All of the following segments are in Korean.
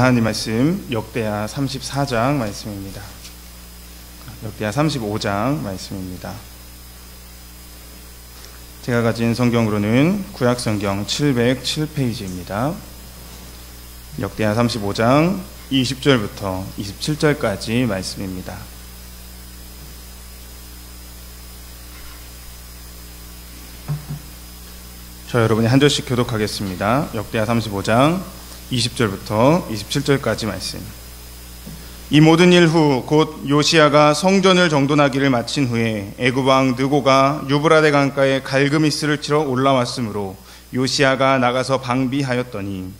하나님 말씀 역대하 34장 말씀입니다. 역대하 35장 말씀입니다. 제가 가진 성경으로는 구약성경 707페이지입니다. 역대하 35장 20절부터 27절까지 말씀입니다. 저 여러분이 한 절씩 교독하겠습니다. 역대하 35장 20절부터 27절까지 말씀. 이 모든 일 후 곧 요시야가 성전을 정돈하기를 마친 후에 애굽 왕 느고가 유브라데 강가에 갈그미스를 치러 올라왔으므로 요시야가 나가서 방비하였더니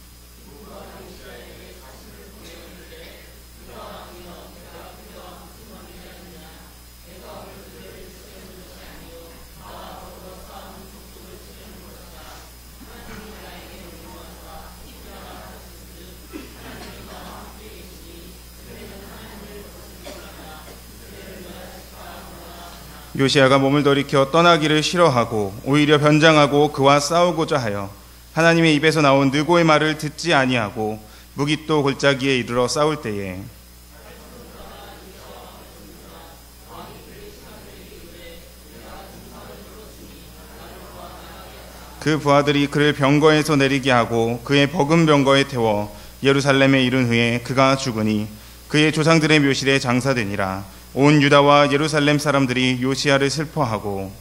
요시야가 몸을 돌이켜 떠나기를 싫어하고 오히려 변장하고 그와 싸우고자 하여 하나님의 입에서 나온 느고의 말을 듣지 아니하고 무깃도 골짜기에 이르러 싸울 때에 그 부하들이 그를 병거에서 내리게 하고 그의 버금 병거에 태워 예루살렘에 이른 후에 그가 죽으니 그의 조상들의 묘실에 장사되니라. 온 유다와 예루살렘 사람들이 요시야를 슬퍼하고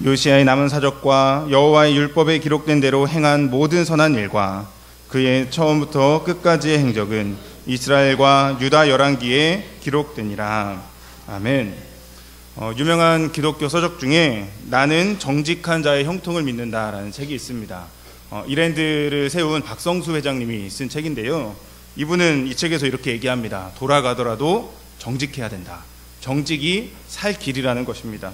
요시야의 남은 사적과 여호와의 율법에 기록된 대로 행한 모든 선한 일과 그의 처음부터 끝까지의 행적은 이스라엘과 유다 열왕기에 기록되니라. 아멘. 유명한 기독교 서적 중에 나는 정직한 자의 형통을 믿는다라는 책이 있습니다. 이랜드를 세운 박성수 회장님이 쓴 책인데요. 이분은 이 책에서 이렇게 얘기합니다. 돌아가더라도 정직해야 된다. 정직이 살 길이라는 것입니다.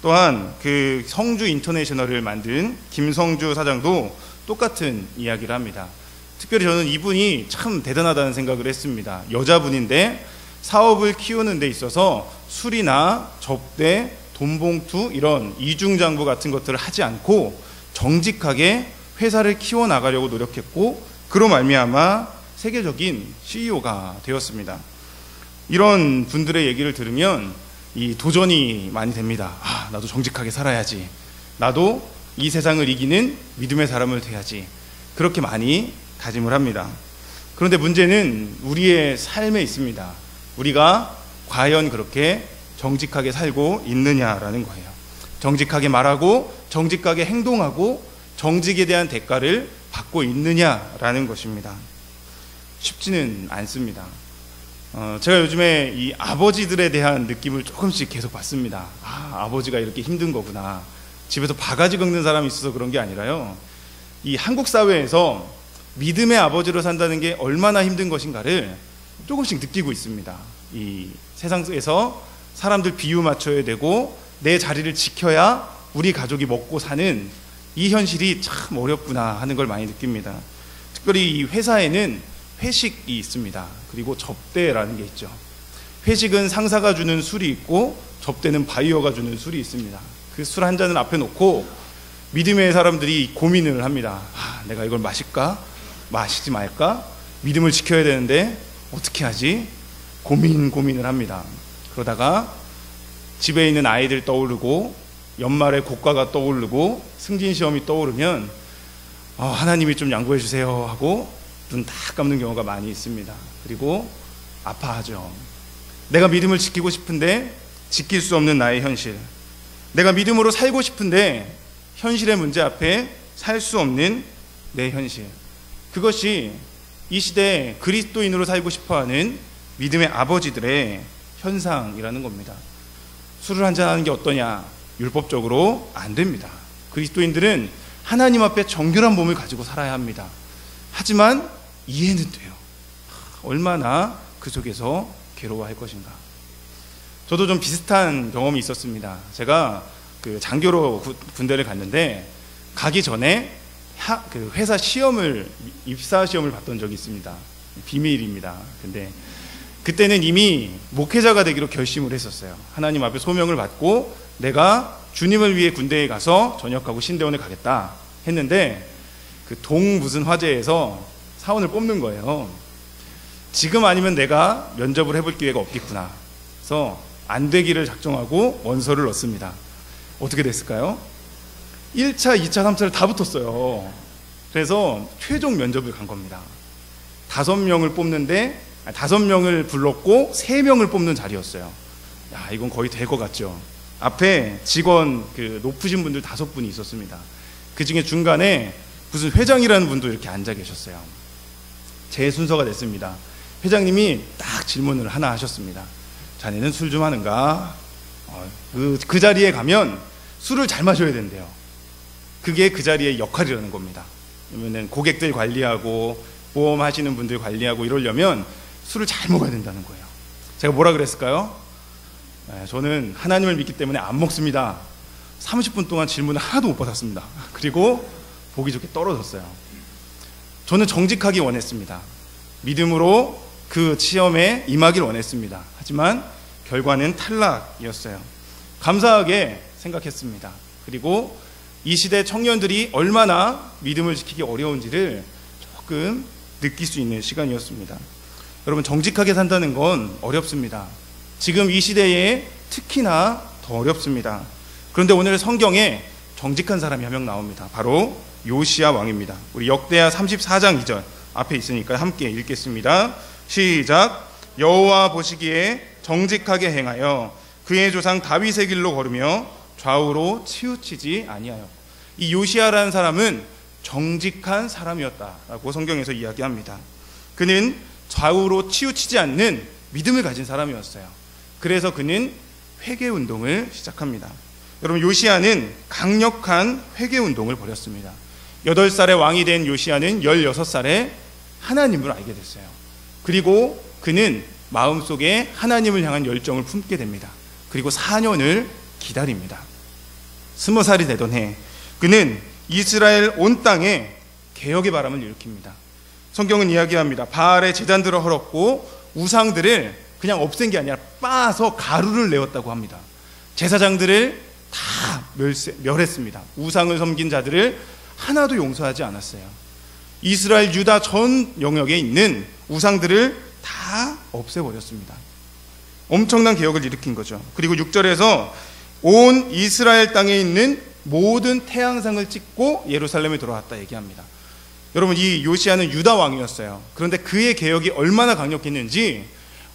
또한 그 성주 인터내셔널을 만든 김성주 사장도 똑같은 이야기를 합니다. 특별히 저는 이분이 참 대단하다는 생각을 했습니다. 여자분인데 사업을 키우는 데 있어서 술이나 접대, 돈봉투 이런 이중장부 같은 것들을 하지 않고 정직하게 회사를 키워나가려고 노력했고 그로 말미암아 세계적인 CEO가 되었습니다. 이런 분들의 얘기를 들으면 이 도전이 많이 됩니다. 나도 정직하게 살아야지. 나도 이 세상을 이기는 믿음의 사람을 돼야지. 그렇게 많이 다짐을 합니다. 그런데 문제는 우리의 삶에 있습니다. 우리가 과연 그렇게 정직하게 살고 있느냐라는 거예요. 정직하게 말하고 정직하게 행동하고 정직에 대한 대가를 받고 있느냐라는 것입니다. 쉽지는 않습니다. 제가 요즘에 이 아버지들에 대한 느낌을 조금씩 계속 받습니다. 아버지가 이렇게 힘든 거구나. 집에서 바가지 긁는 사람이 있어서 그런 게 아니라요. 이 한국 사회에서 믿음의 아버지로 산다는 게 얼마나 힘든 것인가를 조금씩 느끼고 있습니다. 이 세상에서 사람들 비유 맞춰야 되고 내 자리를 지켜야 우리 가족이 먹고 사는 이 현실이 참 어렵구나 하는 걸 많이 느낍니다. 특별히 이 회사에는 회식이 있습니다. 그리고 접대라는 게 있죠. 회식은 상사가 주는 술이 있고 접대는 바이어가 주는 술이 있습니다. 그 술 한 잔을 앞에 놓고 믿음의 사람들이 고민을 합니다. 내가 이걸 마실까? 마시지 말까? 믿음을 지켜야 되는데 어떻게 하지? 고민을 합니다. 그러다가 집에 있는 아이들 떠오르고 연말에 고가가 떠오르고 승진시험이 떠오르면 하나님이 좀 양보해 주세요 하고 눈 딱 감는 경우가 많이 있습니다. 그리고 아파하죠. 내가 믿음을 지키고 싶은데 지킬 수 없는 나의 현실, 내가 믿음으로 살고 싶은데 현실의 문제 앞에 살 수 없는 내 현실, 그것이 이 시대에 그리스도인으로 살고 싶어하는 믿음의 아버지들의 현상이라는 겁니다. 술을 한잔하는 게 어떠냐? 율법적으로 안 됩니다. 그리스도인들은 하나님 앞에 정결한 몸을 가지고 살아야 합니다. 하지만 이해는 돼요. 얼마나 그 속에서 괴로워할 것인가. 저도 좀 비슷한 경험이 있었습니다. 제가 그 장교로 군대를 갔는데 가기 전에 그 회사 시험을, 입사 시험을 봤던 적이 있습니다. 비밀입니다. 근데 그때는 이미 목회자가 되기로 결심을 했었어요. 하나님 앞에 소명을 받고 내가 주님을 위해 군대에 가서 전역하고 신대원에 가겠다 했는데 그 동 무슨 화재에서 사원을 뽑는 거예요. 지금 아니면 내가 면접을 해볼 기회가 없겠구나. 그래서 안 되기를 작정하고 원서를 넣습니다. 어떻게 됐을까요? 1차, 2차, 3차를 다 붙었어요. 그래서 최종 면접을 간 겁니다. 5명을 뽑는데 5명을 불렀고 3명을 뽑는 자리였어요. 야, 이건 거의 될 것 같죠. 앞에 직원 높으신 분들 5분이 있었습니다. 그 중에 중간에 무슨 회장이라는 분도 이렇게 앉아 계셨어요. 제 순서가 됐습니다. 회장님이 딱 질문을 하나 하셨습니다. 자네는 술 좀 하는가? 그 자리에 가면 술을 잘 마셔야 된대요. 그게 그 자리의 역할이라는 겁니다. 그러면 고객들 관리하고 보험 하시는 분들 관리하고 이러려면 술을 잘 먹어야 된다는 거예요. 제가 뭐라 그랬을까요? 저는 하나님을 믿기 때문에 안 먹습니다. 30분 동안 질문을 하나도 못 받았습니다. 그리고 보기 좋게 떨어졌어요. 저는 정직하기 원했습니다. 믿음으로 그 시험에 임하길 원했습니다. 하지만 결과는 탈락이었어요. 감사하게 생각했습니다. 그리고 이 시대 청년들이 얼마나 믿음을 지키기 어려운지를 조금 느낄 수 있는 시간이었습니다. 여러분, 정직하게 산다는 건 어렵습니다. 지금 이 시대에 특히나 더 어렵습니다. 그런데 오늘 성경에 정직한 사람이 한 명 나옵니다. 바로 요시야 왕입니다. 우리 역대하 34장 2절 앞에 있으니까 함께 읽겠습니다. 시작. 여호와 보시기에 정직하게 행하여 그의 조상 다윗의 길로 걸으며 좌우로 치우치지 아니하여. 이 요시야라는 사람은 정직한 사람이었다라고 성경에서 이야기합니다. 그는 좌우로 치우치지 않는 믿음을 가진 사람이었어요. 그래서 그는 회개운동을 시작합니다. 여러분, 요시야는 강력한 회개운동을 벌였습니다. 8살에 왕이 된 요시야는 16살에 하나님을 알게 됐어요. 그리고 그는 마음속에 하나님을 향한 열정을 품게 됩니다. 그리고 4년을 기다립니다. 20살이 되던 해 그는 이스라엘 온 땅에 개혁의 바람을 일으킵니다. 성경은 이야기합니다. 바알의 제단들을 헐었고 우상들을 그냥 없앤 게 아니라 빻아서 가루를 내었다고 합니다. 제사장들을 다 멸했습니다. 우상을 섬긴 자들을 하나도 용서하지 않았어요. 이스라엘 유다 전 영역에 있는 우상들을 다 없애버렸습니다. 엄청난 개혁을 일으킨 거죠. 그리고 6절에서 온 이스라엘 땅에 있는 모든 태양상을 찍고 예루살렘에 돌아왔다 얘기합니다. 여러분, 이 요시야는 유다 왕이었어요. 그런데 그의 개혁이 얼마나 강력했는지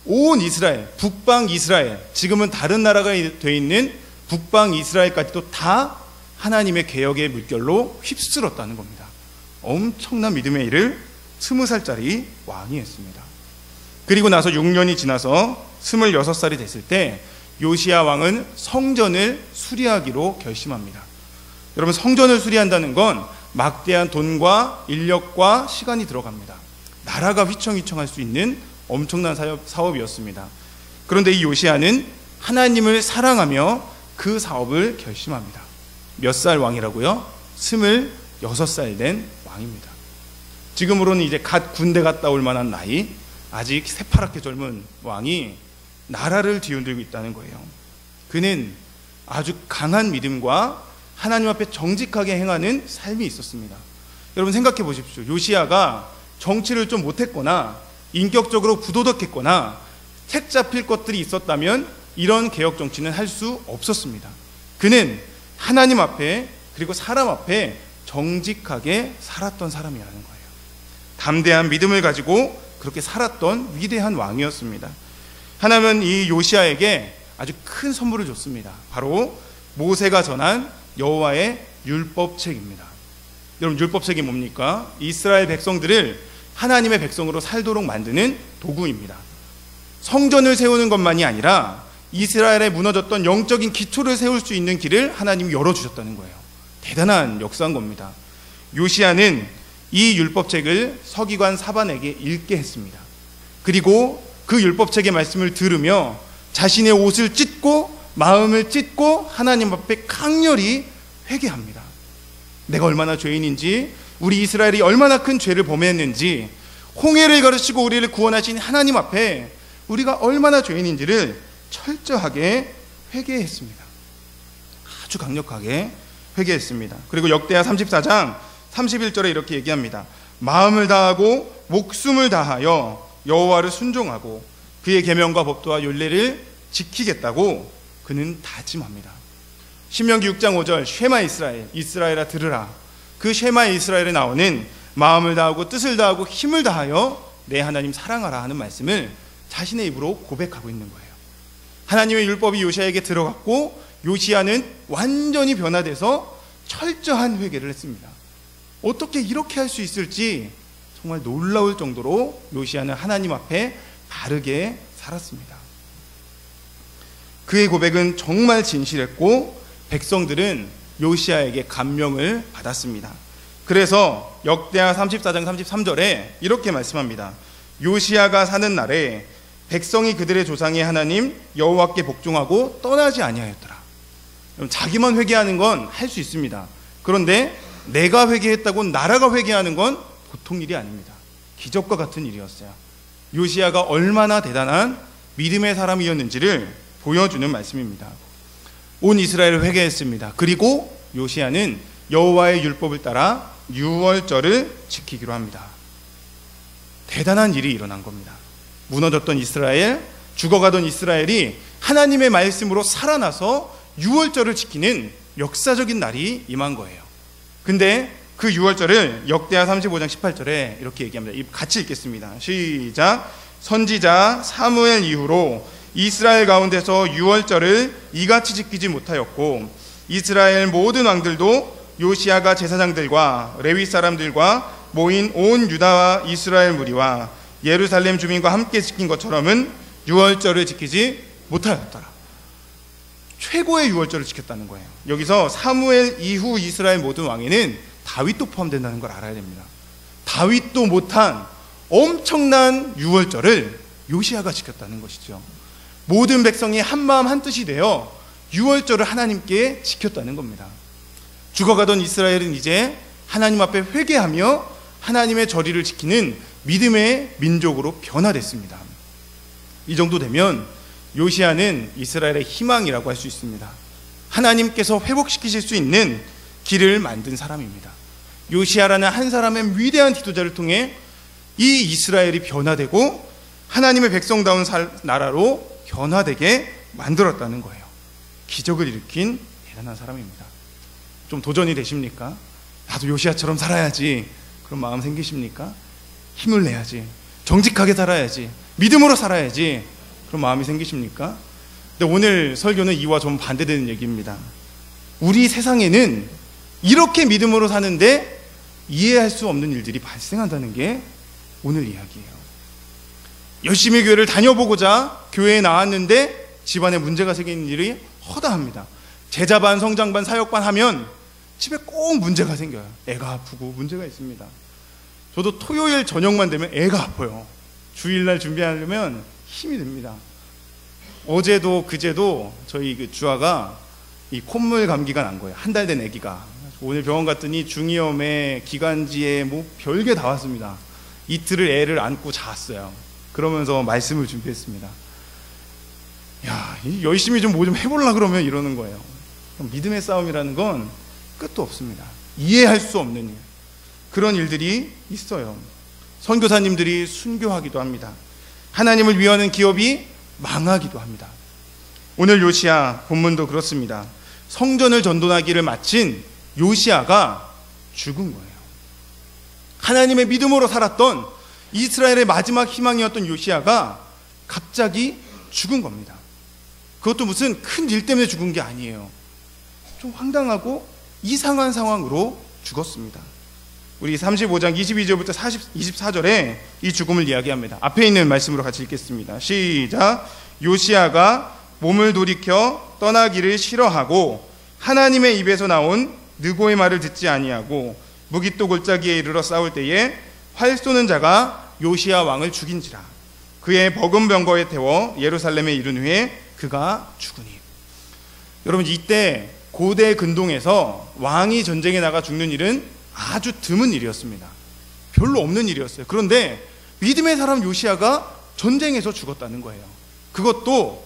온 이스라엘, 북방 이스라엘, 지금은 다른 나라가 되어 있는 북방 이스라엘까지도 다 하나님의 개혁의 물결로 휩쓸었다는 겁니다. 엄청난 믿음의 일을 20살짜리 왕이 했습니다. 그리고 나서 6년이 지나서 26살이 됐을 때 요시야 왕은 성전을 수리하기로 결심합니다. 여러분, 성전을 수리한다는 건 막대한 돈과 인력과 시간이 들어갑니다. 나라가 휘청휘청할 수 있는 엄청난 사업이었습니다. 그런데 이 요시야는 하나님을 사랑하며 그 사업을 결심합니다. 몇 살 왕이라고요? 26살 된 왕입니다. 지금으로는 이제 갓 군대 갔다 올 만한 나이, 아직 새파랗게 젊은 왕이 나라를 뒤흔들고 있다는 거예요. 그는 아주 강한 믿음과 하나님 앞에 정직하게 행하는 삶이 있었습니다. 여러분, 생각해 보십시오. 요시야가 정치를 좀 못했거나 인격적으로 부도덕했거나 책 잡힐 것들이 있었다면 이런 개혁 정치는 할 수 없었습니다. 그는 하나님 앞에 그리고 사람 앞에 정직하게 살았던 사람이라는 거예요. 담대한 믿음을 가지고 그렇게 살았던 위대한 왕이었습니다. 하나님은 이 요시야에게 아주 큰 선물을 줬습니다. 바로 모세가 전한 여호와의 율법책입니다. 여러분, 율법책이 뭡니까? 이스라엘 백성들을 하나님의 백성으로 살도록 만드는 도구입니다. 성전을 세우는 것만이 아니라 이스라엘에 무너졌던 영적인 기초를 세울 수 있는 길을 하나님이 열어주셨다는 거예요. 대단한 역사인 겁니다. 요시야는 이 율법책을 서기관 사반에게 읽게 했습니다. 그리고 그 율법책의 말씀을 들으며 자신의 옷을 찢고 마음을 찢고 하나님 앞에 강렬히 회개합니다. 내가 얼마나 죄인인지, 우리 이스라엘이 얼마나 큰 죄를 범했는지, 홍해를 가르치고 우리를 구원하신 하나님 앞에 우리가 얼마나 죄인인지를 철저하게 회개했습니다. 아주 강력하게 회개했습니다. 그리고 역대하 34장 31절에 이렇게 얘기합니다. 마음을 다하고 목숨을 다하여 여호와를 순종하고 그의 계명과 법도와 율례를 지키겠다고 그는 다짐합니다. 신명기 6장 5절 쉐마 이스라엘, 이스라엘아 들으라. 그 쉐마 이스라엘에 나오는 마음을 다하고 뜻을 다하고 힘을 다하여 내 하나님 사랑하라 하는 말씀을 자신의 입으로 고백하고 있는 거예요. 하나님의 율법이 요시야에게 들어갔고 요시야는 완전히 변화돼서 철저한 회개를 했습니다. 어떻게 이렇게 할 수 있을지 정말 놀라울 정도로 요시야는 하나님 앞에 바르게 살았습니다. 그의 고백은 정말 진실했고 백성들은 요시야에게 감명을 받았습니다. 그래서 역대하 34장 33절에 이렇게 말씀합니다. 요시야가 사는 날에 백성이 그들의 조상의 하나님 여호와께 복종하고 떠나지 아니하였더라. 자기만 회개하는 건 할 수 있습니다. 그런데 내가 회개했다고 나라가 회개하는 건 보통 일이 아닙니다. 기적과 같은 일이었어요. 요시야가 얼마나 대단한 믿음의 사람이었는지를 보여주는 말씀입니다. 온 이스라엘을 회개했습니다. 그리고 요시야는 여호와의 율법을 따라 유월절을 지키기로 합니다. 대단한 일이 일어난 겁니다. 무너졌던 이스라엘, 죽어가던 이스라엘이 하나님의 말씀으로 살아나서 유월절을 지키는 역사적인 날이 임한 거예요. 근데 그 유월절을 역대하 35장 18절에 이렇게 얘기합니다. 같이 읽겠습니다. 시작. 선지자 사무엘 이후로 이스라엘 가운데서 유월절을 이같이 지키지 못하였고 이스라엘 모든 왕들도 요시야가 제사장들과 레위 사람들과 모인 온 유다와 이스라엘 무리와 예루살렘 주민과 함께 지킨 것처럼은 유월절을 지키지 못하였더라. 최고의 유월절을 지켰다는 거예요. 여기서 사무엘 이후 이스라엘 모든 왕에는 다윗도 포함된다는 걸 알아야 됩니다. 다윗도 못한 엄청난 유월절을 요시야가 지켰다는 것이죠. 모든 백성이 한마음 한뜻이 되어 유월절을 하나님께 지켰다는 겁니다. 죽어가던 이스라엘은 이제 하나님 앞에 회개하며 하나님의 절의를 지키는 믿음의 민족으로 변화됐습니다. 이 정도 되면 요시야는 이스라엘의 희망이라고 할 수 있습니다. 하나님께서 회복시키실 수 있는 길을 만든 사람입니다. 요시야라는 한 사람의 위대한 지도자를 통해 이 이스라엘이 변화되고 하나님의 백성다운 나라로 변화되게 만들었다는 거예요. 기적을 일으킨 대단한 사람입니다. 좀 도전이 되십니까? 나도 요시야처럼 살아야지. 그런 마음 생기십니까? 힘을 내야지. 정직하게 살아야지. 믿음으로 살아야지. 그런 마음이 생기십니까? 근데 오늘 설교는 이와 좀 반대되는 얘기입니다. 우리 세상에는 이렇게 믿음으로 사는데 이해할 수 없는 일들이 발생한다는 게 오늘 이야기예요. 열심히 교회를 다녀보고자 교회에 나왔는데 집안에 문제가 생기는 일이 허다합니다. 제자반, 성장반, 사역반 하면 집에 꼭 문제가 생겨요. 애가 아프고 문제가 있습니다. 저도 토요일 저녁만 되면 애가 아파요. 주일날 준비하려면 힘이 듭니다. 어제도 그제도 저희 그 주아가 이 콧물 감기가 난 거예요. 한 달 된 아기가. 오늘 병원 갔더니 중이염에 기관지에 뭐 별게 다 왔습니다. 이틀을 애를 안고 잤어요. 그러면서 말씀을 준비했습니다. 야, 열심히 좀 뭐 좀 해보려고 그러면 이러는 거예요. 믿음의 싸움이라는 건 끝도 없습니다. 이해할 수 없는 일, 그런 일들이 있어요. 선교사님들이 순교하기도 합니다. 하나님을 위하는 기업이 망하기도 합니다. 오늘 요시야 본문도 그렇습니다. 성전을 전도하기를 마친 요시야가 죽은 거예요. 하나님의 믿음으로 살았던 이스라엘의 마지막 희망이었던 요시야가 갑자기 죽은 겁니다. 그것도 무슨 큰 일 때문에 죽은 게 아니에요. 좀 황당하고 이상한 상황으로 죽었습니다. 우리 35장 22절부터 24절에 이 죽음을 이야기합니다. 앞에 있는 말씀으로 같이 읽겠습니다. 시작. 요시야가 몸을 돌이켜 떠나기를 싫어하고 하나님의 입에서 나온 느고의 말을 듣지 아니하고 무깃도 골짜기에 이르러 싸울 때에 활 쏘는 자가 요시야 왕을 죽인지라. 그의 버금 병거에 태워 예루살렘에 이른 후에 그가 죽으니. 여러분, 이때 고대 근동에서 왕이 전쟁에 나가 죽는 일은 아주 드문 일이었습니다. 별로 없는 일이었어요. 그런데 믿음의 사람 요시야가 전쟁에서 죽었다는 거예요. 그것도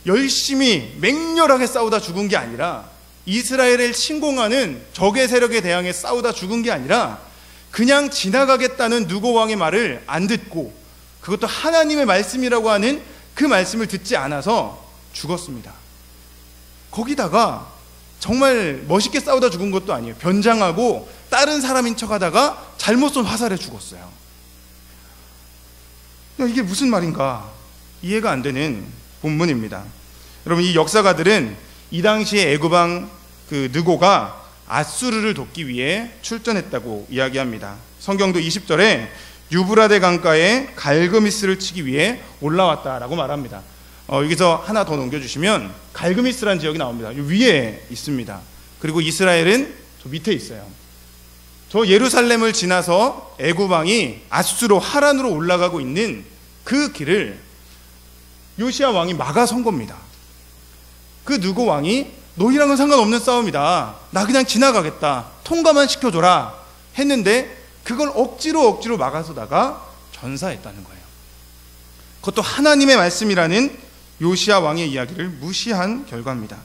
열심히 맹렬하게 싸우다 죽은 게 아니라, 이스라엘을 침공하는 적의 세력에 대항해 싸우다 죽은 게 아니라 그냥 지나가겠다는 느고 왕의 말을 안 듣고, 그것도 하나님의 말씀이라고 하는 그 말씀을 듣지 않아서 죽었습니다. 거기다가 정말 멋있게 싸우다 죽은 것도 아니에요. 변장하고 다른 사람인 척하다가 잘못 쏜 화살에 죽었어요. 이게 무슨 말인가 이해가 안 되는 본문입니다. 여러분, 이 역사가들은 이 당시에 애굽왕 느고가 아수르를 돕기 위해 출전했다고 이야기합니다. 성경도 20절에 유브라데 강가에 갈그미스를 치기 위해 올라왔다라고 말합니다. 여기서 하나 더 넘겨주시면 갈그미스라는 지역이 나옵니다. 위에 있습니다. 그리고 이스라엘은 저 밑에 있어요. 저 예루살렘을 지나서 애굽왕이 아수르 하란으로 올라가고 있는 그 길을 요시야 왕이 막아선 겁니다. 그 느고 왕이 너희랑은 상관없는 싸움이다, 나 그냥 지나가겠다, 통과만 시켜줘라 했는데 그걸 억지로 막아서다가 전사했다는 거예요. 그것도 하나님의 말씀이라는 요시야 왕의 이야기를 무시한 결과입니다.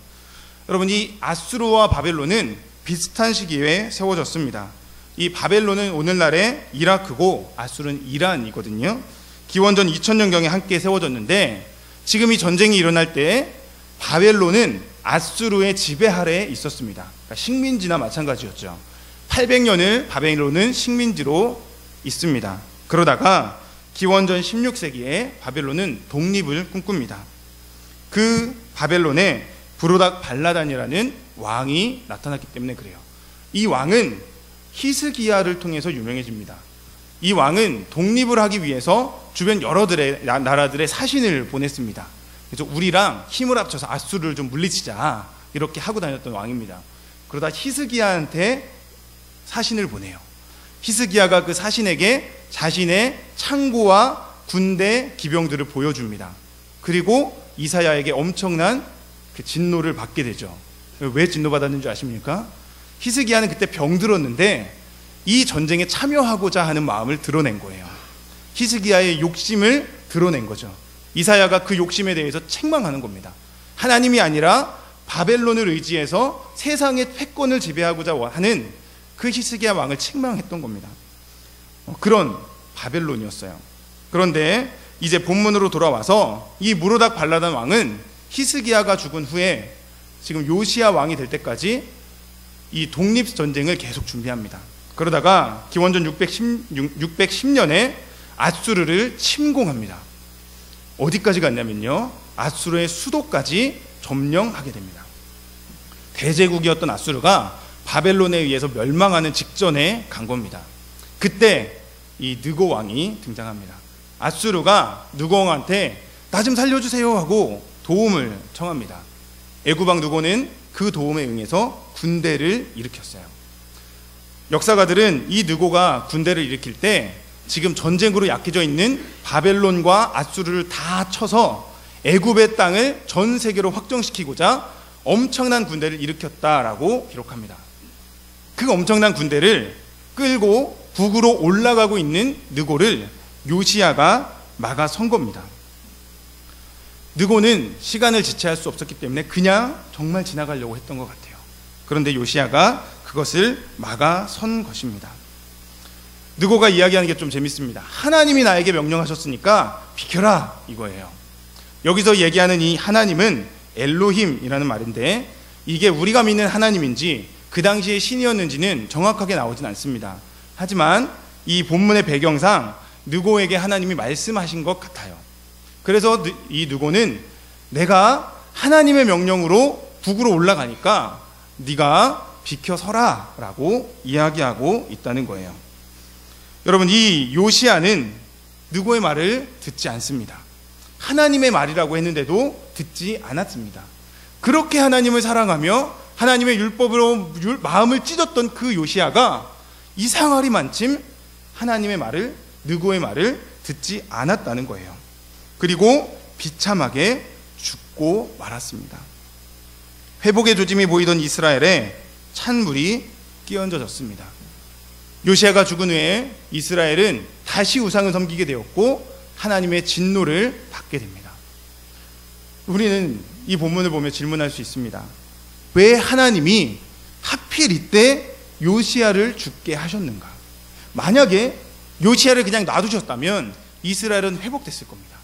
여러분, 이 아수르와 바벨론은 비슷한 시기에 세워졌습니다. 이 바벨론은 오늘날의 이라크고 아수르는 이란이거든요. 기원전 2000년경에 함께 세워졌는데, 지금 이 전쟁이 일어날 때 바벨론은 아수르의 지배 아래에 있었습니다. 그러니까 식민지나 마찬가지였죠. 800년을 바벨론은 식민지로 있습니다. 그러다가 기원전 16세기에 바벨론은 독립을 꿈꿉니다. 그 바벨론에 브로닥 발라단이라는 왕이 나타났기 때문에 그래요. 이 왕은 히스기야를 통해서 유명해집니다. 이 왕은 독립을 하기 위해서 주변 여러 나라들의 사신을 보냈습니다. 그래서 우리랑 힘을 합쳐서 아수르를 좀 물리치자, 이렇게 하고 다녔던 왕입니다. 그러다 히스기야한테 사신을 보내요. 히스기야가 그 사신에게 자신의 창고와 군대 기병들을 보여줍니다. 그리고 이사야에게 엄청난 그 진노를 받게 되죠. 왜 진노받았는 줄 아십니까? 히스기야는 그때 병들었는데 이 전쟁에 참여하고자 하는 마음을 드러낸 거예요. 히스기야의 욕심을 드러낸 거죠. 이사야가 그 욕심에 대해서 책망하는 겁니다. 하나님이 아니라 바벨론을 의지해서 세상의 패권을 지배하고자 하는 그 히스기야 왕을 책망했던 겁니다. 그런 바벨론이었어요. 그런데 이제 본문으로 돌아와서 이 무로닥 발라단 왕은 히스기야가 죽은 후에 지금 요시야 왕이 될 때까지 이 독립전쟁을 계속 준비합니다. 그러다가 기원전 610년에 아수르를 침공합니다. 어디까지 갔냐면요, 아수르의 수도까지 점령하게 됩니다. 대제국이었던 아수르가 바벨론에 의해서 멸망하는 직전에 간 겁니다. 그때 이 느고 왕이 등장합니다. 아수르가 느고 왕한테 나 좀 살려주세요 하고 도움을 청합니다. 애굽왕 느고는 그 도움에 응해서 군대를 일으켰어요. 역사가들은 이 느고가 군대를 일으킬 때 지금 전쟁으로 약해져 있는 바벨론과 아수르를 다 쳐서 애굽의 땅을 전 세계로 확정시키고자 엄청난 군대를 일으켰다라고 기록합니다. 그 엄청난 군대를 끌고 북으로 올라가고 있는 느고를 요시야가 막아선 겁니다. 느고는 시간을 지체할 수 없었기 때문에 그냥 정말 지나가려고 했던 것 같아요. 그런데 요시야가 그것을 막아선 것입니다. 느고가 이야기하는 게 좀 재밌습니다. 하나님이 나에게 명령하셨으니까 비켜라, 이거예요. 여기서 얘기하는 이 하나님은 엘로힘이라는 말인데, 이게 우리가 믿는 하나님인지 그 당시의 신이었는지는 정확하게 나오진 않습니다. 하지만 이 본문의 배경상 느고에게 하나님이 말씀하신 것 같아요. 그래서 이 느고는 내가 하나님의 명령으로 북으로 올라가니까 네가 비켜서라 라고 이야기하고 있다는 거예요. 여러분, 이 요시야는 느고의 말을 듣지 않습니다. 하나님의 말이라고 했는데도 듣지 않았습니다. 그렇게 하나님을 사랑하며 하나님의 율법으로 마음을 찢었던 그 요시야가 이상하리만침 하나님의 말을, 느고의 말을 듣지 않았다는 거예요. 그리고 비참하게 죽고 말았습니다. 회복의 조짐이 보이던 이스라엘에 찬물이 끼얹어졌습니다. 요시야가 죽은 후에 이스라엘은 다시 우상을 섬기게 되었고 하나님의 진노를 받게 됩니다. 우리는 이 본문을 보며 질문할 수 있습니다. 왜 하나님이 하필 이때 요시야를 죽게 하셨는가? 만약에 요시야를 그냥 놔두셨다면 이스라엘은 회복됐을 겁니다.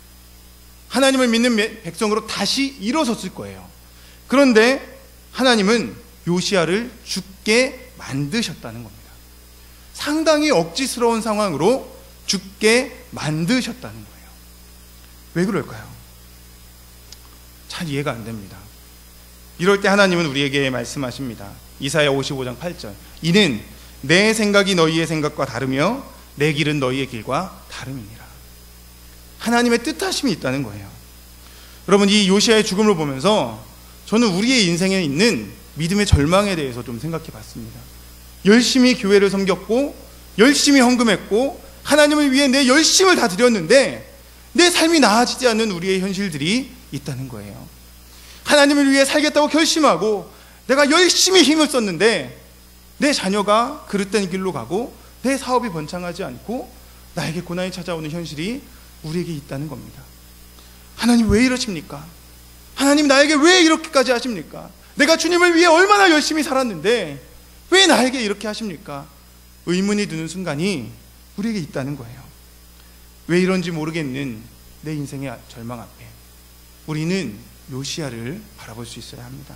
하나님을 믿는 백성으로 다시 일어섰을 거예요. 그런데 하나님은 요시야를 죽게 만드셨다는 겁니다. 상당히 억지스러운 상황으로 죽게 만드셨다는 거예요. 왜 그럴까요? 잘 이해가 안 됩니다. 이럴 때 하나님은 우리에게 말씀하십니다. 이사야 55장 8절. 이는 내 생각이 너희의 생각과 다르며 내 길은 너희의 길과 다름이니라. 하나님의 뜻하심이 있다는 거예요. 여러분, 이 요시야의 죽음을 보면서 저는 우리의 인생에 있는 믿음의 절망에 대해서 좀 생각해 봤습니다. 열심히 교회를 섬겼고 열심히 헌금했고 하나님을 위해 내 열심을 다 드렸는데 내 삶이 나아지지 않는 우리의 현실들이 있다는 거예요. 하나님을 위해 살겠다고 결심하고 내가 열심히 힘을 썼는데 내 자녀가 그릇된 길로 가고 내 사업이 번창하지 않고 나에게 고난이 찾아오는 현실이 우리에게 있다는 겁니다. 하나님 왜 이러십니까? 하나님 나에게 왜 이렇게까지 하십니까? 내가 주님을 위해 얼마나 열심히 살았는데 왜 나에게 이렇게 하십니까? 의문이 드는 순간이 우리에게 있다는 거예요. 왜 이런지 모르겠는 내 인생의 절망 앞에 우리는 요시야를 바라볼 수 있어야 합니다.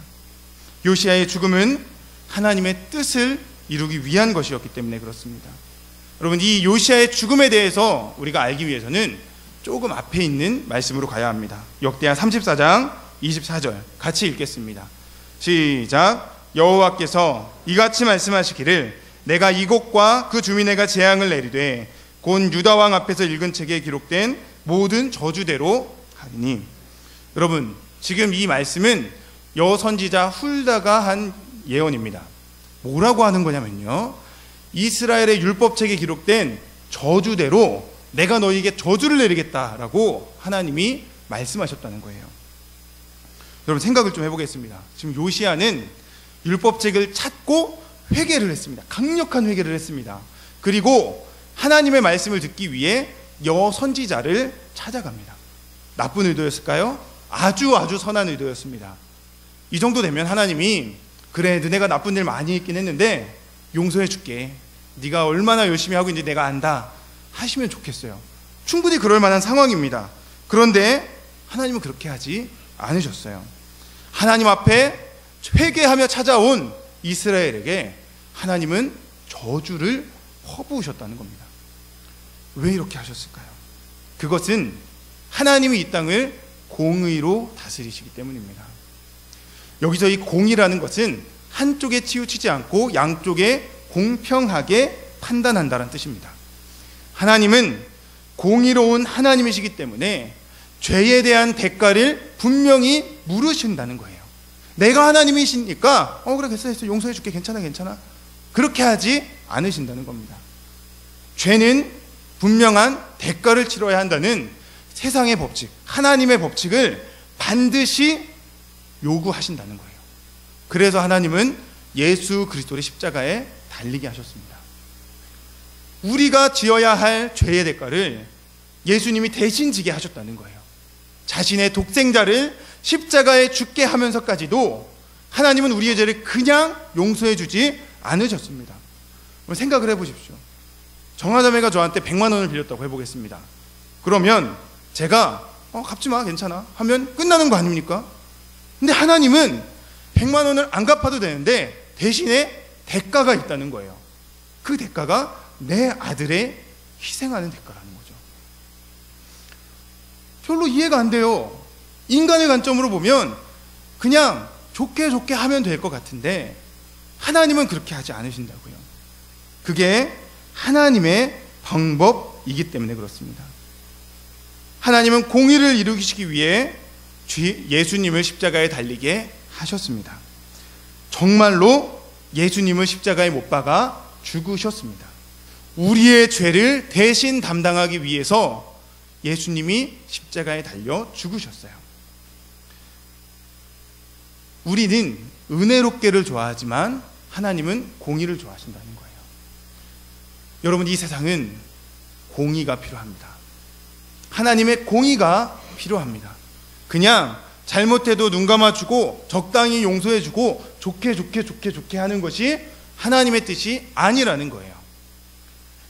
요시야의 죽음은 하나님의 뜻을 이루기 위한 것이었기 때문에 그렇습니다. 여러분, 이 요시야의 죽음에 대해서 우리가 알기 위해서는 조금 앞에 있는 말씀으로 가야 합니다. 역대하 34장 24절 같이 읽겠습니다. 시작. 여호와께서 이같이 말씀하시기를 내가 이곳과 그 주민에게 재앙을 내리되 곧 유다 왕 앞에서 읽은 책에 기록된 모든 저주대로 하리니. 여러분, 지금 이 말씀은 여선지자 훌다가 한 예언입니다. 뭐라고 하는 거냐면요, 이스라엘의 율법책에 기록된 저주대로 내가 너희에게 저주를 내리겠다라고 하나님이 말씀하셨다는 거예요. 여러분, 생각을 좀 해보겠습니다. 지금 요시야는 율법책을 찾고 회개를 했습니다. 강력한 회개를 했습니다. 그리고 하나님의 말씀을 듣기 위해 여선지자를 찾아갑니다. 나쁜 의도였을까요? 아주 선한 의도였습니다. 이 정도 되면 하나님이 그래, 너네가 나쁜 일 많이 했긴 했는데 용서해 줄게, 네가 얼마나 열심히 하고 있는지 내가 안다 하시면 좋겠어요. 충분히 그럴 만한 상황입니다. 그런데 하나님은 그렇게 하지 않으셨어요. 하나님 앞에 회개하며 찾아온 이스라엘에게 하나님은 저주를 퍼부으셨다는 겁니다. 왜 이렇게 하셨을까요? 그것은 하나님이 이 땅을 공의로 다스리시기 때문입니다. 여기서 이 공의라는 것은 한쪽에 치우치지 않고 양쪽에 공평하게 판단한다는 뜻입니다. 하나님은 공의로운 하나님이시기 때문에 죄에 대한 대가를 분명히 물으신다는 거예요. 내가 하나님이시니까 그래, 됐어, 용서해 줄게, 괜찮아 그렇게 하지 않으신다는 겁니다. 죄는 분명한 대가를 치러야 한다는 세상의 법칙, 하나님의 법칙을 반드시 요구하신다는 거예요. 그래서 하나님은 예수 그리스도를 십자가에 달리게 하셨습니다. 우리가 지어야 할 죄의 대가를 예수님이 대신 지게 하셨다는 거예요. 자신의 독생자를 십자가에 죽게 하면서까지도 하나님은 우리의 죄를 그냥 용서해 주지 않으셨습니다. 생각을 해보십시오. 정화자매가 저한테 100만 원을 빌렸다고 해보겠습니다. 그러면 제가 갚지 마, 괜찮아 하면 끝나는 거 아닙니까? 근데 하나님은 100만 원을 안 갚아도 되는데 대신에 대가가 있다는 거예요. 그 대가가 내 아들의 희생하는 대가라는 거죠. 별로 이해가 안 돼요. 인간의 관점으로 보면 그냥 좋게 하면 될 것 같은데 하나님은 그렇게 하지 않으신다고요. 그게 하나님의 방법이기 때문에 그렇습니다. 하나님은 공의를 이루시기 위해 예수님을 십자가에 달리게 하셨습니다. 정말로 예수님을 십자가에 못 박아 죽으셨습니다. 우리의 죄를 대신 담당하기 위해서 예수님이 십자가에 달려 죽으셨어요. 우리는 은혜롭게를 좋아하지만 하나님은 공의를 좋아하신다는 거예요. 여러분, 이 세상은 공의가 필요합니다. 하나님의 공의가 필요합니다. 그냥 잘못해도 눈 감아주고 적당히 용서해주고 좋게 하는 것이 하나님의 뜻이 아니라는 거예요.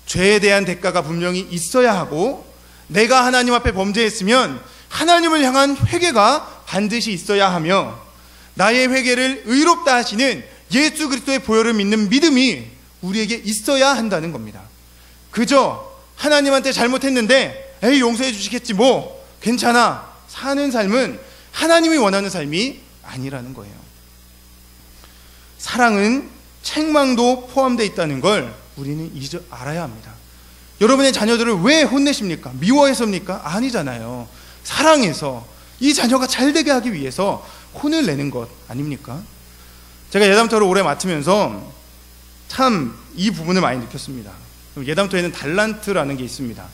죄에 대한 대가가 분명히 있어야 하고, 내가 하나님 앞에 범죄했으면 하나님을 향한 회개가 반드시 있어야 하며, 나의 회개를 의롭다 하시는 예수 그리스도의 보혈을 믿는 믿음이 우리에게 있어야 한다는 겁니다. 그저 하나님한테 잘못했는데 에이 용서해 주시겠지 뭐 괜찮아 사는 삶은 하나님이 원하는 삶이 아니라는 거예요. 사랑은 책망도 포함되어 있다는 걸 우리는 알아야 합니다. 여러분의 자녀들을 왜 혼내십니까? 미워해서입니까? 아니잖아요. 사랑해서 이 자녀가 잘 되게 하기 위해서 혼을 내는 것 아닙니까? 제가 예담터를 오래 맡으면서 참 이 부분을 많이 느꼈습니다. 예담터에는 달란트라는 게 있습니다.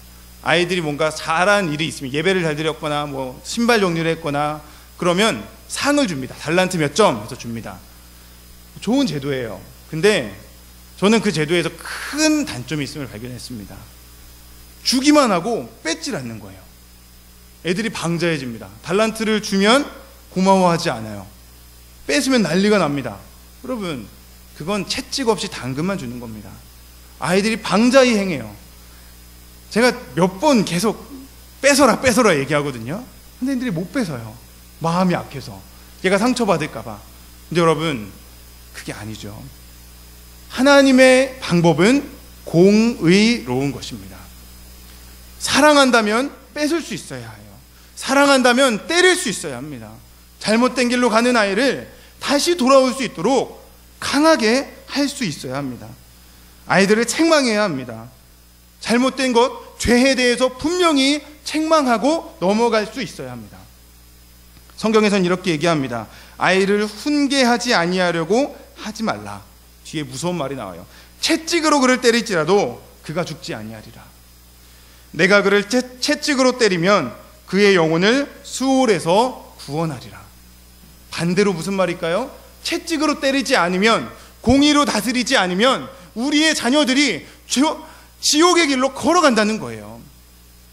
아이들이 뭔가 잘한 일이 있으면, 예배를 잘 드렸거나 뭐 신발 정리를 했거나 그러면 상을 줍니다. 달란트 몇 점 해서 줍니다. 좋은 제도예요. 근데 저는 그 제도에서 큰 단점이 있음을 발견했습니다. 주기만 하고 뺏질 않는 거예요. 애들이 방자해집니다. 달란트를 주면 고마워하지 않아요. 뺏으면 난리가 납니다. 여러분, 그건 채찍 없이 당근만 주는 겁니다. 아이들이 방자히 행해요. 제가 몇 번 계속 뺏어라 얘기하거든요. 근데 애들이 못 뺏어요. 마음이 약해서, 얘가 상처받을까 봐. 근데 여러분, 그게 아니죠. 하나님의 방법은 공의로운 것입니다. 사랑한다면 뺏을 수 있어야 해요. 사랑한다면 때릴 수 있어야 합니다. 잘못된 길로 가는 아이를 다시 돌아올 수 있도록 강하게 할 수 있어야 합니다. 아이들을 책망해야 합니다. 잘못된 것, 죄에 대해서 분명히 책망하고 넘어갈 수 있어야 합니다. 성경에서는 이렇게 얘기합니다. 아이를 훈계하지 아니하려고 하지 말라. 뒤에 무서운 말이 나와요. 채찍으로 그를 때릴지라도 그가 죽지 아니하리라. 내가 그를 채찍으로 때리면 그의 영혼을 수올에서 구원하리라. 반대로 무슨 말일까요? 채찍으로 때리지 않으면, 공의로 다스리지 않으면 우리의 자녀들이 지옥의 길로 걸어간다는 거예요.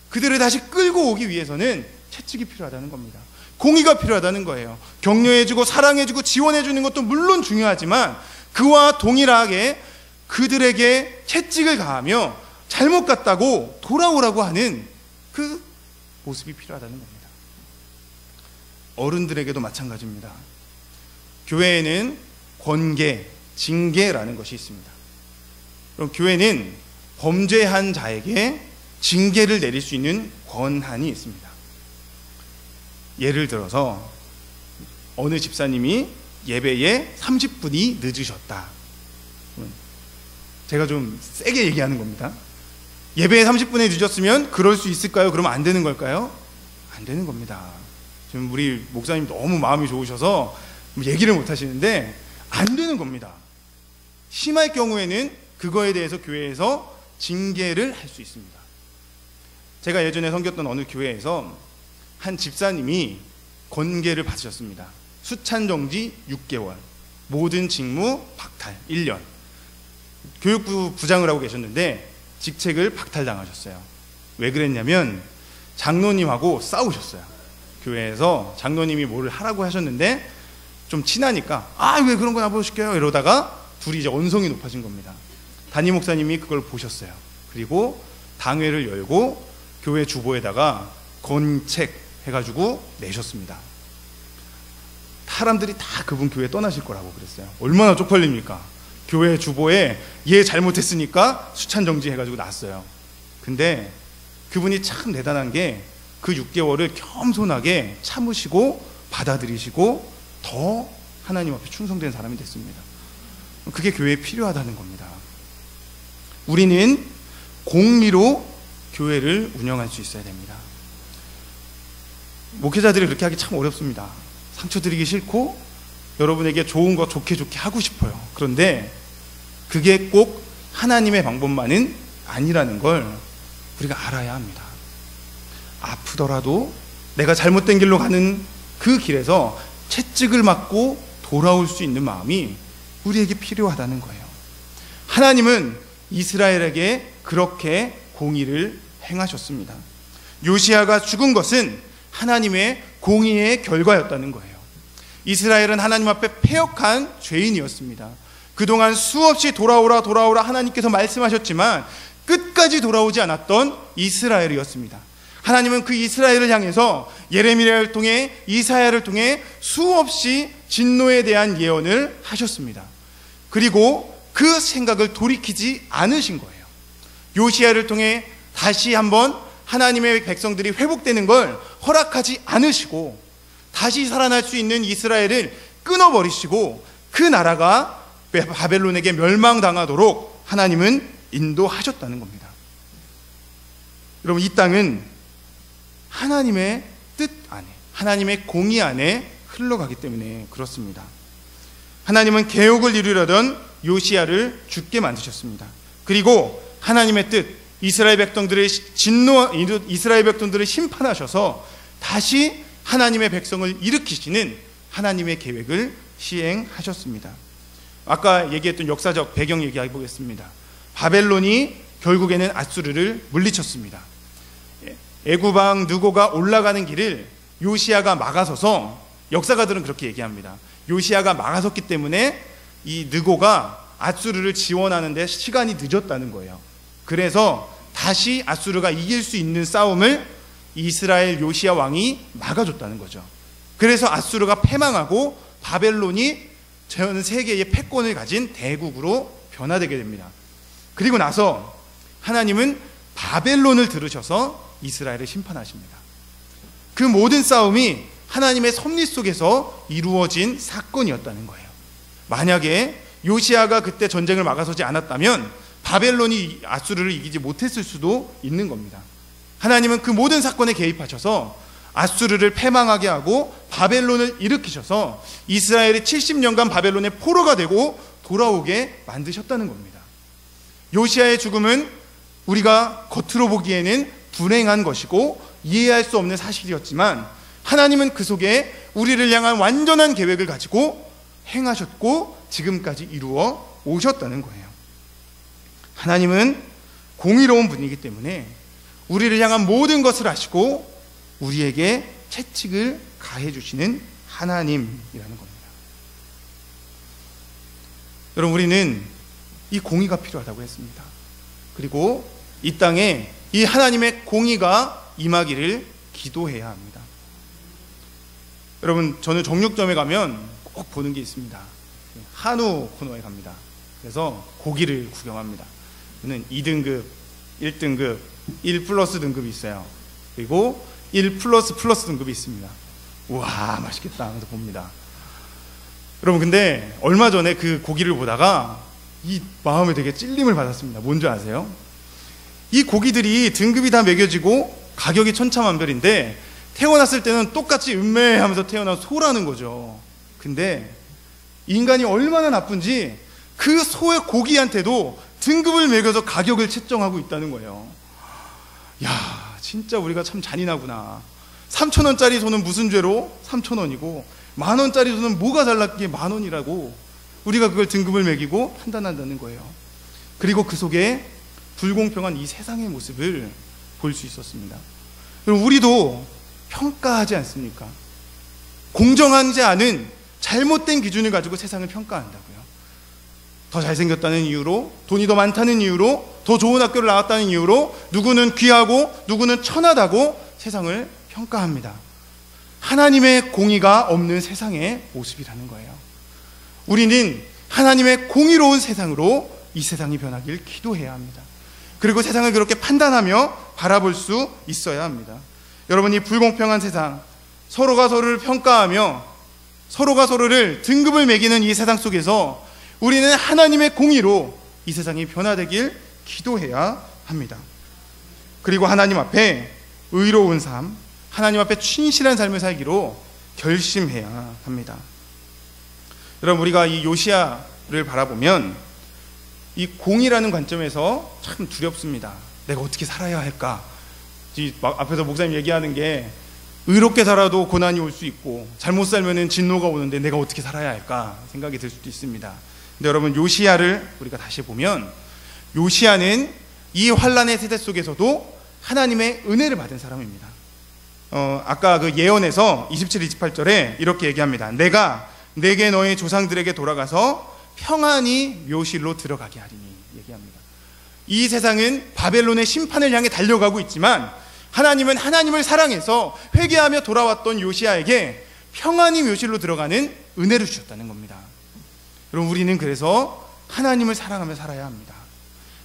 그들을 다시 끌고 오기 위해서는 채찍이 필요하다는 겁니다. 공의가 필요하다는 거예요. 격려해주고 사랑해주고 지원해주는 것도 물론 중요하지만, 그와 동일하게 그들에게 채찍을 가하며 잘못 갔다고 돌아오라고 하는 그 모습이 필요하다는 겁니다. 어른들에게도 마찬가지입니다. 교회에는 권계, 징계라는 것이 있습니다. 그럼 교회는 범죄한 자에게 징계를 내릴 수 있는 권한이 있습니다. 예를 들어서 어느 집사님이 예배에 30분이 늦으셨다. 제가 좀 세게 얘기하는 겁니다. 예배에 30분에 늦었으면 그럴 수 있을까요? 그러면 안 되는 걸까요? 안 되는 겁니다. 지금 우리 목사님 너무 마음이 좋으셔서 얘기를 못 하시는데 안 되는 겁니다. 심할 경우에는 그거에 대해서 교회에서 징계를 할 수 있습니다. 제가 예전에 섬겼던 어느 교회에서 한 집사님이 권계를 받으셨습니다. 수찬정지 6개월, 모든 직무 박탈 1년. 교육부 부장을 하고 계셨는데 직책을 박탈당하셨어요. 왜 그랬냐면 장로님하고 싸우셨어요. 교회에서 장로님이 뭐를 하라고 하셨는데 좀 친하니까 왜 그런 거 안 보여줄게요 이러다가 둘이 이제 언성이 높아진 겁니다. 담임 목사님이 그걸 보셨어요. 그리고 당회를 열고 교회 주보에다가 건책 해가지고 내셨습니다. 사람들이 다 그분 교회 떠나실 거라고 그랬어요. 얼마나 쪽팔립니까? 교회 주보에 얘 잘못했으니까 수찬정지 해가지고 났어요. 근데 그분이 참 대단한 게 그 6개월을 겸손하게 참으시고 받아들이시고 더 하나님 앞에 충성된 사람이 됐습니다. 그게 교회에 필요하다는 겁니다. 우리는 공의로 교회를 운영할 수 있어야 됩니다. 목회자들이 그렇게 하기 참 어렵습니다. 상처 드리기 싫고 여러분에게 좋은 거 좋게 하고 싶어요. 그런데 그게 꼭 하나님의 방법만은 아니라는 걸 우리가 알아야 합니다. 아프더라도 내가 잘못된 길로 가는 그 길에서 채찍을 맞고 돌아올 수 있는 마음이 우리에게 필요하다는 거예요. 하나님은 이스라엘에게 그렇게 공의를 행하셨습니다. 요시야가 죽은 것은 하나님의 공의의 결과였다는 거예요. 이스라엘은 하나님 앞에 패역한 죄인이었습니다. 그동안 수없이 돌아오라 하나님께서 말씀하셨지만 끝까지 돌아오지 않았던 이스라엘이었습니다. 하나님은 그 이스라엘을 향해서 예레미야를 통해 이사야를 통해 수없이 진노에 대한 예언을 하셨습니다. 그리고 그 생각을 돌이키지 않으신 거예요. 요시야를 통해 다시 한번 하나님의 백성들이 회복되는 걸 허락하지 않으시고 다시 살아날 수 있는 이스라엘을 끊어버리시고 그 나라가 바벨론에게 멸망당하도록 하나님은 인도하셨다는 겁니다. 여러분, 이 땅은 하나님의 뜻 안에, 하나님의 공의 안에 흘러가기 때문에 그렇습니다. 하나님은 개혁을 이루려던 요시야를 죽게 만드셨습니다. 그리고 하나님의 뜻, 이스라엘 백성들을 심판하셔서 다시 하나님의 백성을 일으키시는 하나님의 계획을 시행하셨습니다. 아까 얘기했던 역사적 배경 얘기해 보겠습니다. 바벨론이 결국에는 아수르를 물리쳤습니다. 애굽왕 느고가 올라가는 길을 요시야가 막아서서, 역사가들은 그렇게 얘기합니다. 요시야가 막아섰기 때문에 이 느고가 아수르를 지원하는 데 시간이 늦었다는 거예요. 그래서 다시 아수르가 이길 수 있는 싸움을 이스라엘 요시야 왕이 막아줬다는 거죠. 그래서 아수르가 패망하고 바벨론이 전 세계의 패권을 가진 대국으로 변화되게 됩니다. 그리고 나서 하나님은 바벨론을 들으셔서 이스라엘을 심판하십니다. 그 모든 싸움이 하나님의 섭리 속에서 이루어진 사건이었다는 거예요. 만약에 요시야가 그때 전쟁을 막아서지 않았다면 바벨론이 아수르를 이기지 못했을 수도 있는 겁니다. 하나님은 그 모든 사건에 개입하셔서 아수르를 패망하게 하고 바벨론을 일으키셔서 이스라엘이 70년간 바벨론의 포로가 되고 돌아오게 만드셨다는 겁니다. 요시야의 죽음은 우리가 겉으로 보기에는 불행한 것이고 이해할 수 없는 사실이었지만 하나님은 그 속에 우리를 향한 완전한 계획을 가지고 행하셨고 지금까지 이루어 오셨다는 거예요. 하나님은 공의로운 분이기 때문에 우리를 향한 모든 것을 아시고 우리에게 채찍을 가해 주시는 하나님이라는 겁니다. 여러분, 우리는 이 공의가 필요하다고 했습니다. 그리고 이 땅에 이 하나님의 공의가 임하기를 기도해야 합니다. 여러분, 저는 정육점에 가면 꼭 보는 게 있습니다. 한우 코너에 갑니다. 그래서 고기를 구경합니다. 저는 2등급, 1등급, 1+ 등급이 있어요. 그리고 1++ 등급이 있습니다. 우와, 맛있겠다 하면서 봅니다. 여러분, 근데 얼마 전에 그 고기를 보다가 이 마음에 되게 찔림을 받았습니다. 뭔지 아세요? 이 고기들이 등급이 다 매겨지고 가격이 천차만별인데 태어났을 때는 똑같이 음매하면서 태어난 소라는 거죠. 근데 인간이 얼마나 나쁜지 그 소의 고기한테도 등급을 매겨서 가격을 책정하고 있다는 거예요. 야, 진짜 우리가 참 잔인하구나. 3,000원짜리 소는 무슨 죄로 3,000원이고 10,000원짜리 소는 뭐가 잘났기에 10,000원이라고 우리가 그걸 등급을 매기고 판단한다는 거예요. 그리고 그 속에 불공평한 이 세상의 모습을 볼 수 있었습니다. 우리도 평가하지 않습니까? 공정하지 않은 잘못된 기준을 가지고 세상을 평가한다고요. 더 잘생겼다는 이유로, 돈이 더 많다는 이유로, 더 좋은 학교를 나왔다는 이유로 누구는 귀하고 누구는 천하다고 세상을 평가합니다. 하나님의 공의가 없는 세상의 모습이라는 거예요. 우리는 하나님의 공의로운 세상으로 이 세상이 변하길 기도해야 합니다. 그리고 세상을 그렇게 판단하며 바라볼 수 있어야 합니다. 여러분, 이 불공평한 세상, 서로가 서로를 평가하며 서로가 서로를 등급을 매기는 이 세상 속에서 우리는 하나님의 공의로 이 세상이 변화되길 기도해야 합니다. 그리고 하나님 앞에 의로운 삶, 하나님 앞에 충실한 삶을 살기로 결심해야 합니다. 여러분, 우리가 이 요시야를 바라보면 이 공의라는 관점에서 참 두렵습니다. 내가 어떻게 살아야 할까? 앞에서 목사님 얘기하는 게 의롭게 살아도 고난이 올 수 있고 잘못 살면은 진노가 오는데 내가 어떻게 살아야 할까 생각이 들 수도 있습니다. 근데 여러분, 요시야를 우리가 다시 보면 요시야는 이 환란의 세대 속에서도 하나님의 은혜를 받은 사람입니다. 아까 그 예언에서 27, 28절에 이렇게 얘기합니다. 내가 내게 너의 조상들에게 돌아가서 평안히 묘실로 들어가게 하리니 얘기합니다. 이 세상은 바벨론의 심판을 향해 달려가고 있지만 하나님은 하나님을 사랑해서 회개하며 돌아왔던 요시야에게 평안히 묘실로 들어가는 은혜를 주셨다는 겁니다. 여러분, 우리는 그래서 하나님을 사랑하며 살아야 합니다.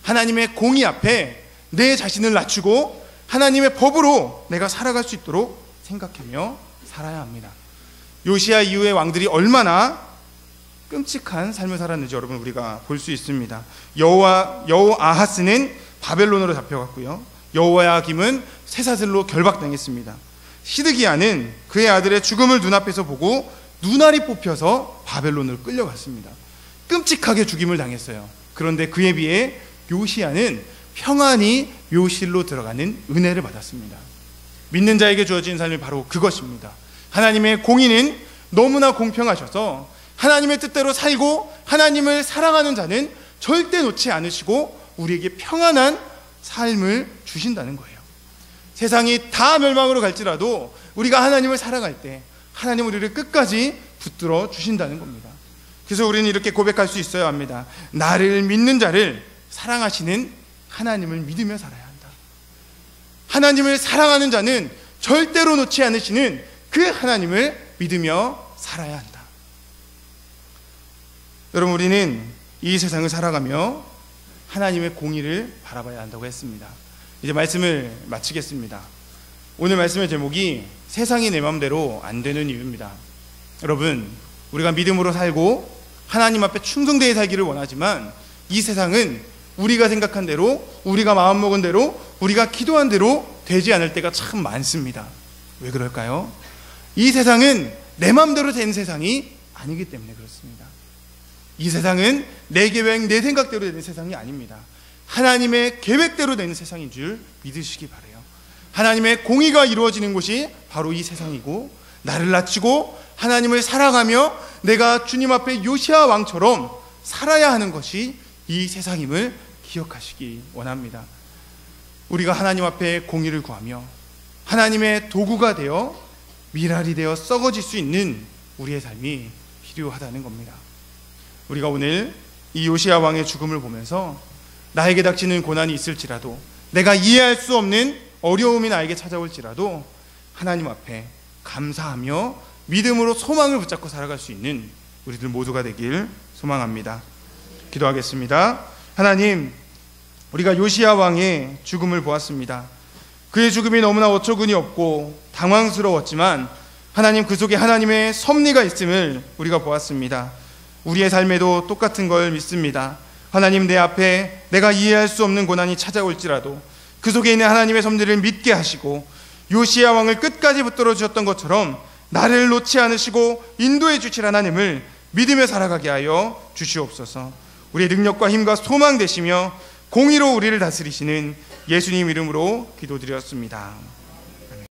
하나님의 공의 앞에 내 자신을 낮추고 하나님의 법으로 내가 살아갈 수 있도록 생각하며 살아야 합니다. 요시야 이후의 왕들이 얼마나 끔찍한 삶을 살았는지 여러분 우리가 볼 수 있습니다. 여호아하스는 바벨론으로 잡혀갔고요. 여호야김은 쇠사슬로 결박당했습니다. 시드기야는 그의 아들의 죽음을 눈앞에서 보고 눈알이 뽑혀서 바벨론으로 끌려갔습니다. 끔찍하게 죽임을 당했어요. 그런데 그에 비해 요시야는 평안히 묘실로 들어가는 은혜를 받았습니다. 믿는 자에게 주어진 삶이 바로 그것입니다. 하나님의 공의는 너무나 공평하셔서 하나님의 뜻대로 살고 하나님을 사랑하는 자는 절대 놓지 않으시고 우리에게 평안한 삶을 주신다는 거예요. 세상이 다 멸망으로 갈지라도 우리가 하나님을 사랑할 때 하나님은 우리를 끝까지 붙들어 주신다는 겁니다. 그래서 우리는 이렇게 고백할 수 있어야 합니다. 나를 믿는 자를 사랑하시는 하나님을 믿으며 살아야 한다. 하나님을 사랑하는 자는 절대로 놓지 않으시는 그 하나님을 믿으며 살아야 한다. 여러분, 우리는 이 세상을 살아가며 하나님의 공의를 바라봐야 한다고 했습니다. 이제 말씀을 마치겠습니다. 오늘 말씀의 제목이 세상이 내 마음대로 안 되는 이유입니다. 여러분, 우리가 믿음으로 살고 하나님 앞에 충성되어 살기를 원하지만 이 세상은 우리가 생각한 대로, 우리가 마음먹은 대로, 우리가 기도한 대로 되지 않을 때가 참 많습니다. 왜 그럴까요? 이 세상은 내 마음대로 된 세상이 아니기 때문에 그렇습니다. 이 세상은 내 계획, 내 생각대로 되는 세상이 아닙니다. 하나님의 계획대로 되는 세상인 줄 믿으시기 바라요. 하나님의 공의가 이루어지는 곳이 바로 이 세상이고, 나를 낮추고 하나님을 사랑하며 내가 주님 앞에 요시야 왕처럼 살아야 하는 것이 이 세상임을 기억하시기 원합니다. 우리가 하나님 앞에 공의를 구하며 하나님의 도구가 되어 미랄이 되어 썩어질 수 있는 우리의 삶이 필요하다는 겁니다. 우리가 오늘 이 요시야 왕의 죽음을 보면서 나에게 닥치는 고난이 있을지라도, 내가 이해할 수 없는 어려움이 나에게 찾아올지라도 하나님 앞에 감사하며 믿음으로 소망을 붙잡고 살아갈 수 있는 우리들 모두가 되길 소망합니다. 기도하겠습니다. 하나님, 우리가 요시야 왕의 죽음을 보았습니다. 그의 죽음이 너무나 어처구니 없고 당황스러웠지만 하나님, 그 속에 하나님의 섭리가 있음을 우리가 보았습니다. 우리의 삶에도 똑같은 걸 믿습니다. 하나님, 내 앞에 내가 이해할 수 없는 고난이 찾아올지라도 그 속에 있는 하나님의 섭리를 믿게 하시고 요시야 왕을 끝까지 붙들어 주셨던 것처럼 나를 놓지 않으시고 인도해 주실 하나님을 믿으며 살아가게 하여 주시옵소서. 우리의 능력과 힘과 소망 되시며 공의로 우리를 다스리시는 예수님 이름으로 기도드렸습니다.